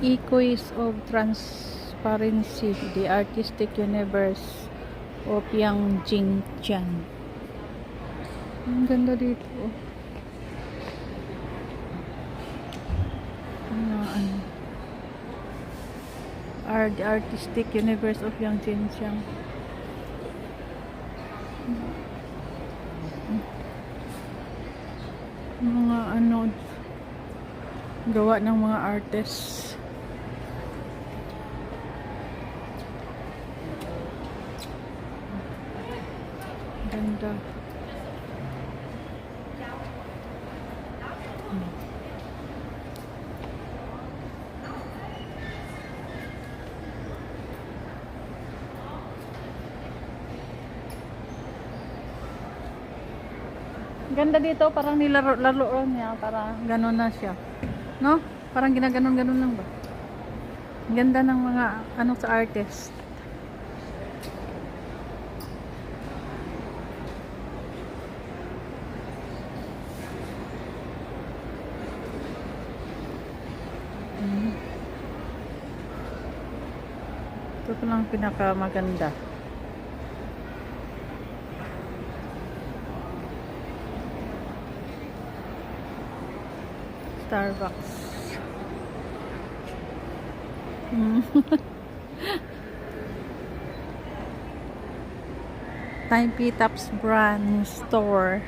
Echoes of Transparency, the Artistic Universe of Yang Jingtian. Ang ganda dito. The Artistic Universe of Yang Jingtian. Mga gawa ng mga artists. Ganda. Ganda dito, parang nilaro niya, parang gano'n na siya. No? Parang ginaganon-ganon lang ba? Ganda ng mga sa artist. Ito lang pinakamaganda. Starbucks. Time P-Tops brand store.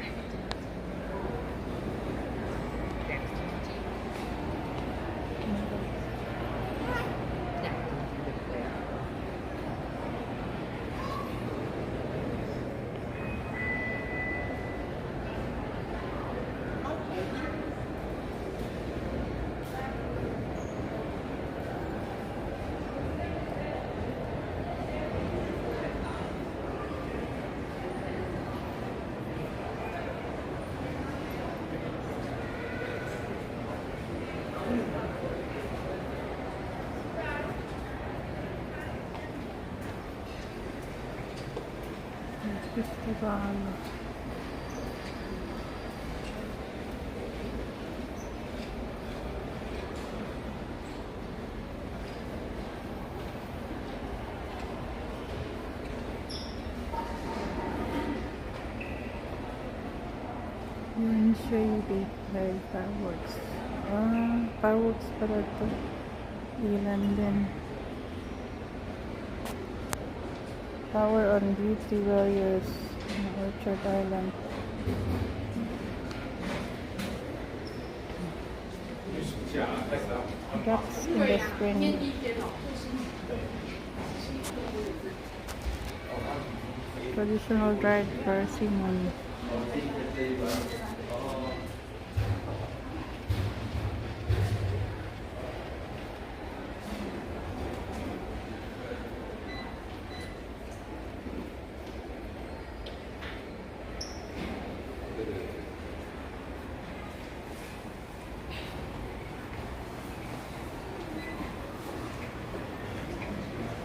Festival. Yun shady dahil fireworks. Fireworks pala ito. Ilan din. Power on Beauty Warriors in Orchard Island. Ducks in the spring. Traditional dried persimmon.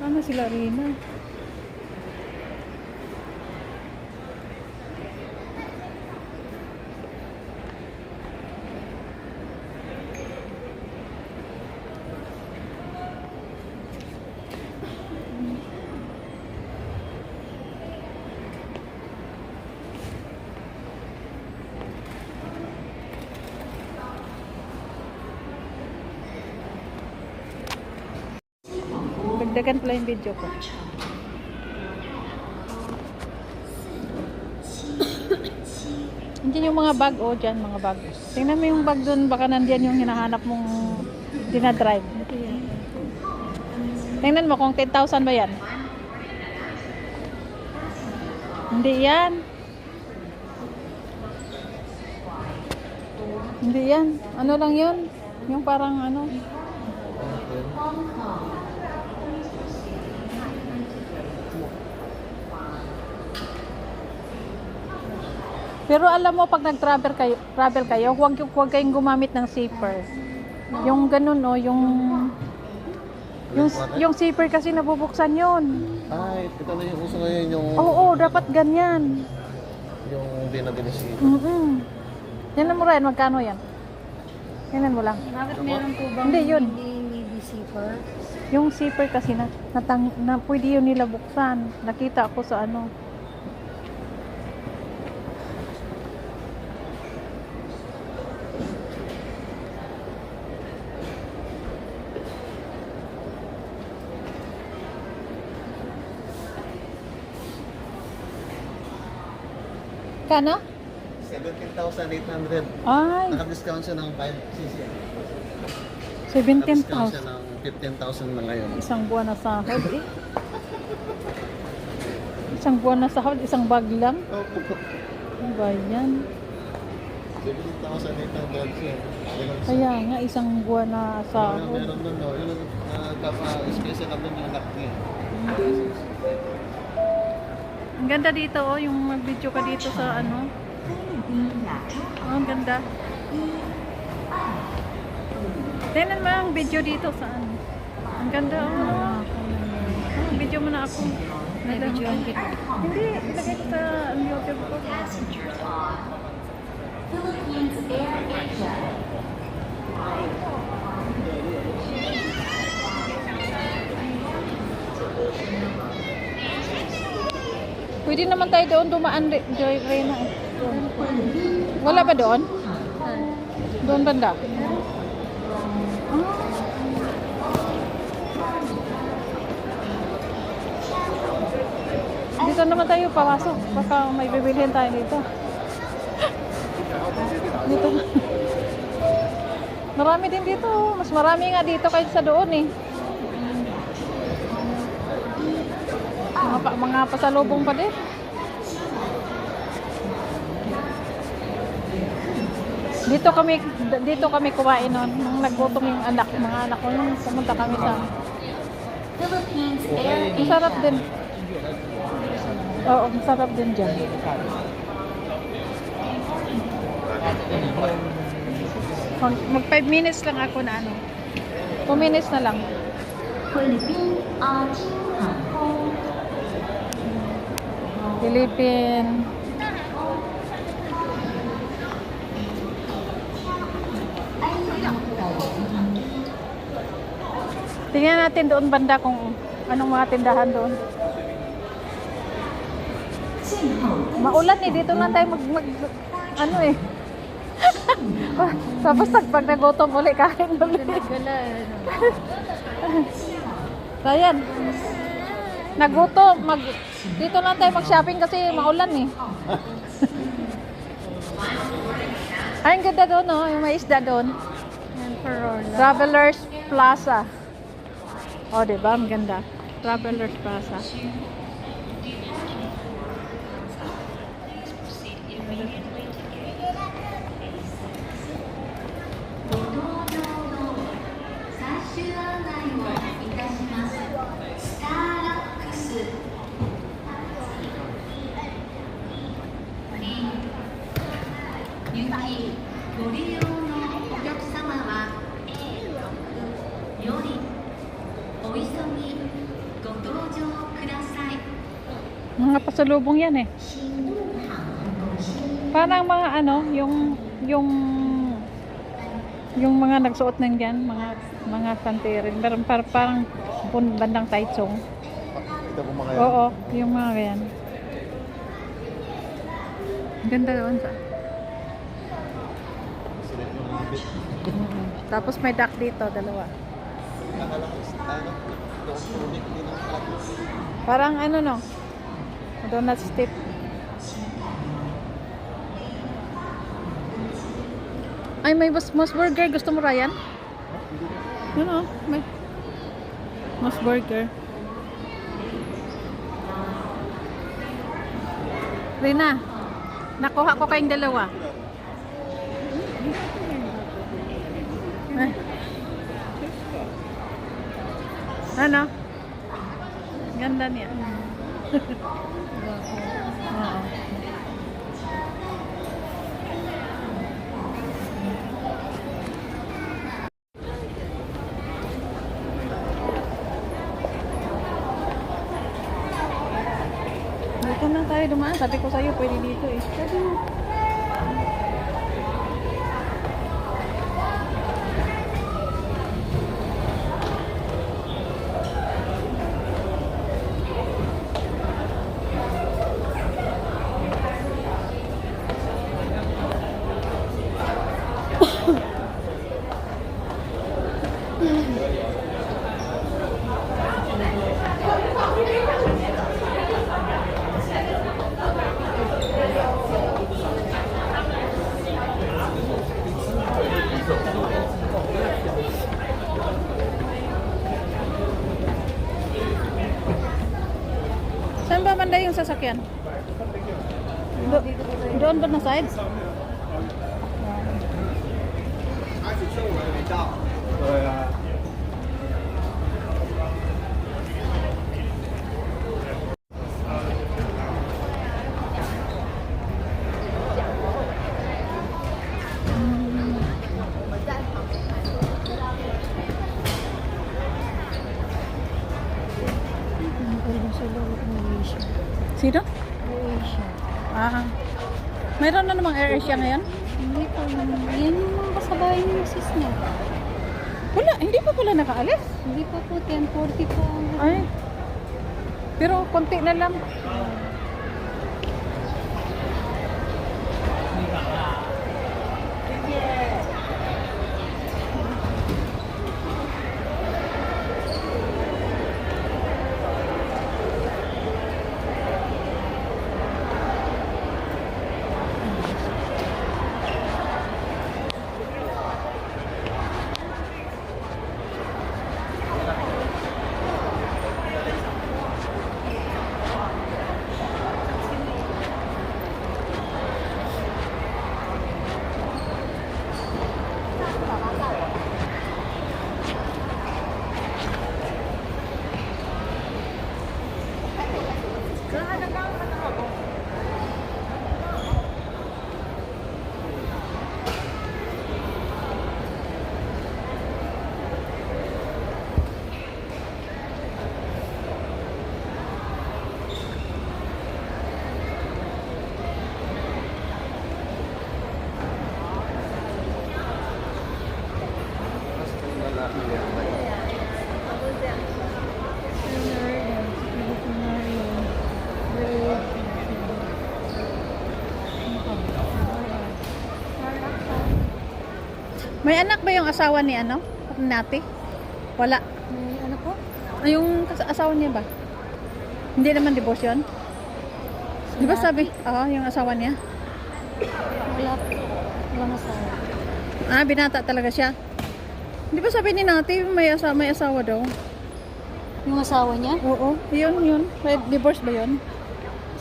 Ano sila Rina? Dagdagan pala yung video ko. Nandiyan yung mga bag, dyan mga bag. Tingnan mo yung bag dun, baka nandiyan yung hinahanap mong dinadrive. Tingnan mo kung 10,000 ba yan. Hindi yan. Hindi yan. Ano lang yun? Yung parang Pero alam mo, pag travel kayo, huwag kayong gumamit ng zipper. Yung ganun, yung zipper kasi nabubuksan yun. Ay, ito na yung uso ngayon yung... Oo, dapat ganyan. Yung binabili si... Tingnan mo rin, magkano yan? Tingnan mo lang. Bakit meron po bang Hindi, yun. hindi zipper. Yung zipper kasi na pwede yun nila buksan. Nakita ko sa ano. Kano? 17,800. Ay, Naka-discount siya ng 5cc. 17,000. Naka-discount siya ng 15,000 na ngayon. Isang buwan na sahod eh. Isang buwan na sahod, isang bag lang. Ano ba yan? 17,800 siya. Kaya nga, isang buwan na sahod. Meron doon, no? Yung special na doon yung lock niya. Ang ganda dito oh, yung mag-video ka dito sa ano. Oh, ang ganda. Tingnan mo ang video dito sa ano. Ang ganda oh. Oh, video mo na ako. May video ang kita. Hindi, ilagay ko sa YouTube ko. Passengers on Philippines Air Asia. Pwede naman tayo doon dumaan, Joy Reyna. Wala ba doon? Doon banda? Dito naman tayo papasok. Baka may bibilhin tayo dito. Dito. Marami din dito. Mas marami nga dito kaysa sa doon eh. Mga pasalubong pa din. Dito kami kumain noon nung naggutom yung mga anak ko nung pumunta kami sa Philippines Air masarap din. Oo, masarap din dyan. Mag 5 minutes lang ako na ano. 2 minutes na lang. Philippine Hangkong. Philippine. Tingnan natin doon banda kung anong mga tindahan doon. Maulan eh, dito na tayo ano eh. Tapos pag nagutom ulit, kain ulit. So yan. Nagutom, dito lang tayo mag-shopping kasi maulan eh. Ay, ang ganda doon, no? Yung may isda doon. Travelers Plaza. Oh, diba? Ang ganda. Travelers Plaza. Mga pasalubong yan eh. Parang mga ano, yung mga nagsuot ng yan, mga kantirin. Parang bandang Taichung. Ito po mga Oo, yung mga ganyan. Ganda doon sa. Tapos may duck dito, dalawa. Parang ano no? Donut stick. Ay, may Moss Burger. Gusto mo, Ryan? Ano? May Moss Burger. Rina, nakuha ko kayong dalawa. Ano? Ganda niya. Oo. Dito na tayo dumaan. Sabi ko sa'yo, pwede dito eh. sasakyan? Doon ba na side? Sino? Ah. Mayroon na namang Air Asia ngayon? Hindi po. Yan yung mga kasabay ni sis niya. Wala, hindi pa pala nakaalis. Hindi pa po. 10:40 po. Ay. Pero konti na lang. May anak ba yung asawa ni ano? Nati? Wala. May ano po? Yung asawa niya ba? Hindi naman divorce yun? Di ba sabi? Oo, yung asawa niya. Wala po. Walang asawa. Ah, binata talaga siya. Di ba sabi ni Nati may asawa daw? Yung asawa niya? Oo, yun. May divorce ba yun?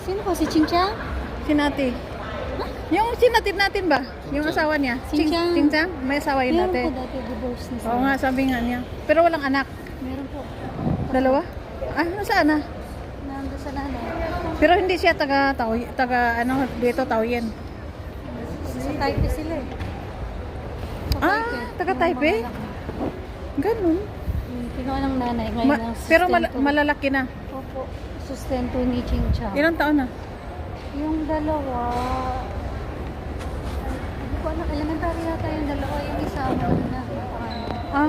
Sino po? Si Chingchang? Si Nati. Yung sinatid natin ba? Yung asawa niya? Chingchang. Chingchang? May asawa yun Meron dati. po dati divorce na siya. Oo nga, sabi nga niya. Pero walang anak. Meron po. Dalawa? Ah, nasaan na? Nandun sa nanay. Pero hindi siya taga ano, dito Taoyuan. Sa Taipei sila eh. Sa Ah, taga Taipei? Ganun. Kinuha ng nanay ngayon ng Pero sustento. malalaki na. Opo. Sustento ni Chingchang. Ilang taon na? Yung dalawa, hindi ko alam, elementary yata yung dalawa, yung isa, ano na, Ah,